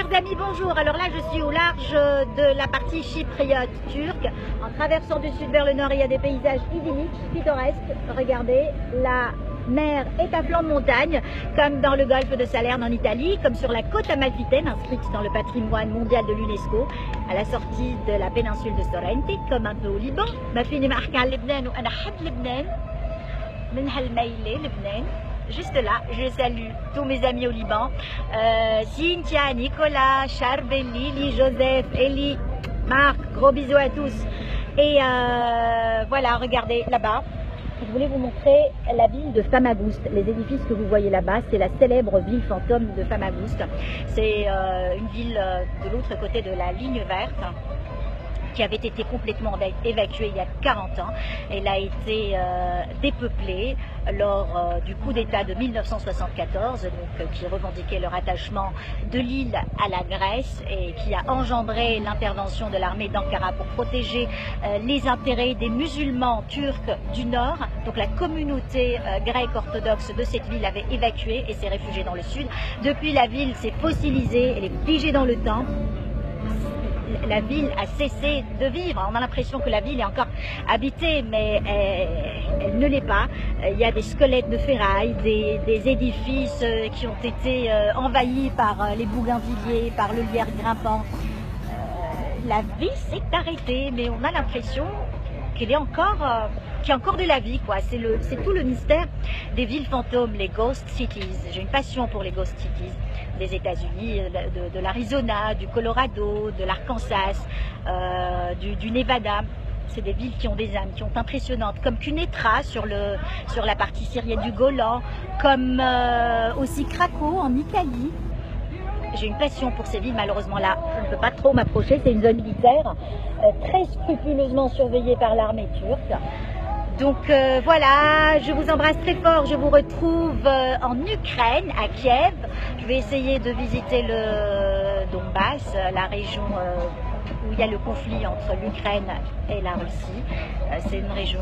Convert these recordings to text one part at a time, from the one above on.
Chers amis, bonjour. Alors là, je suis au large de la partie chypriote turque. En traversant du sud vers le nord, il y a des paysages idylliques, pittoresques. Regardez, la mer est à flanc de montagne, comme dans le golfe de Salerne en Italie, comme sur la côte amalfitaine, inscrite dans le patrimoine mondial de l'UNESCO, à la sortie de la péninsule de Sorrento, comme un peu au Liban. Ma fille marque à Lebanon, ou أنا حب لبنان من هالميلة لبنان. Juste là, je salue tous mes amis au Liban, Cynthia, Nicolas, Charbel, Lily, Joseph, Ellie, Marc, gros bisous à tous. Et voilà, regardez là-bas, je voulais vous montrer la ville de Famagoust. Les édifices que vous voyez là-bas, c'est la célèbre ville fantôme de Famagoust. C'est une ville de l'autre côté de la ligne verte, qui avait été complètement évacuée il y a 40 ans. Elle a été dépeuplée lors du coup d'État de 1974, donc, qui revendiquait le rattachement de l'île à la Grèce et qui a engendré l'intervention de l'armée d'Ankara pour protéger les intérêts des musulmans turcs du Nord. Donc la communauté grecque orthodoxe de cette ville avait évacué et s'est réfugiée dans le sud. Depuis, la ville s'est fossilisée, elle est figée dans le temps. La ville a cessé de vivre. On a l'impression que la ville est encore habitée, mais elle ne l'est pas. Il y a des squelettes de ferraille, des édifices qui ont été envahis par les bougainvilliers, par le lierre grimpant. La vie s'est arrêtée, mais on a l'impression qu'il y a encore de la vie, quoi. C'est tout le mystère des villes fantômes, les ghost cities. J'ai une passion pour les ghost cities des États-Unis, de l'Arizona, du Colorado, de l'Arkansas, du Nevada. C'est des villes qui ont des âmes, qui sont impressionnantes, comme Quneitra sur la partie syrienne du Golan, comme aussi Cracow en Italie. J'ai une passion pour ces villes, malheureusement là, je ne peux pas trop m'approcher, c'est une zone militaire, très scrupuleusement surveillée par l'armée turque. Donc voilà, je vous embrasse très fort, je vous retrouve en Ukraine, à Kiev. Je vais essayer de visiter le Donbass, la région où il y a le conflit entre l'Ukraine et la Russie. C'est une région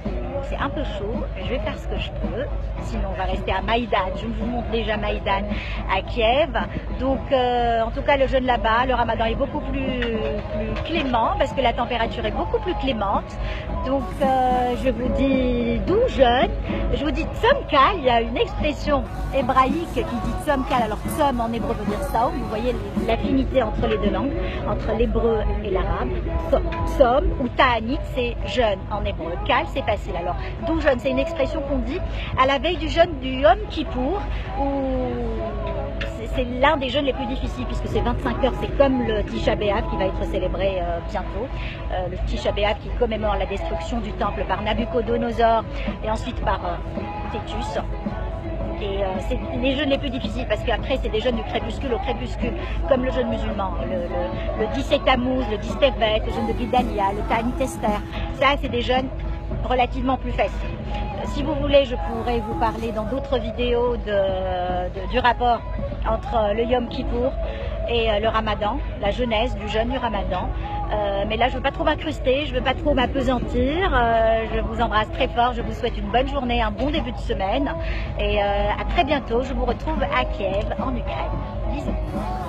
où c'est un peu chaud, je vais faire ce que je peux, sinon on va rester à Maïdan. Je vous montre déjà Maïdan à Kiev. Donc en tout cas, le jeûne là-bas, le ramadan est beaucoup plus clément parce que la température est beaucoup plus clémente. Donc je vous dis d'où jeûne, je vous dis tzomkal. Il y a une expression hébraïque qui dit tzomkal. Alors tzom en hébreu veut dire saum, vous voyez l'affinité entre les deux langues, entre l'hébreu et l'arabe. Tzom ou ta'anit, c'est jeûne en hébreu, kal c'est facile. Alors d'où jeûne, c'est une expression qu'on dit à la veille du jeûne du Yom Kippour, où c'est l'un des jeûnes les plus difficiles puisque c'est 25 heures, c'est comme le Tisha B'Av qui va être célébré bientôt. Le Tisha B'Av qui commémore la destruction du temple par Nabucodonosor et ensuite par Tétus. Et c'est les jeûnes les plus difficiles parce qu'après c'est des jeûnes du crépuscule au crépuscule, comme le jeûne musulman, le 17 Tammuz, le 10 Tevet, le jeûne de Guidalia, le Ta'anit Esther. Ça c'est des jeûnes relativement plus faciles. Si vous voulez, je pourrais vous parler dans d'autres vidéos du rapport entre le Yom Kippour et le Ramadan, la genèse du jeûne du Ramadan. Mais là, je ne veux pas trop m'incruster, je ne veux pas trop m'apesantir. Je vous embrasse très fort, je vous souhaite une bonne journée, un bon début de semaine. Et à très bientôt, je vous retrouve à Kiev, en Ukraine. Bisous.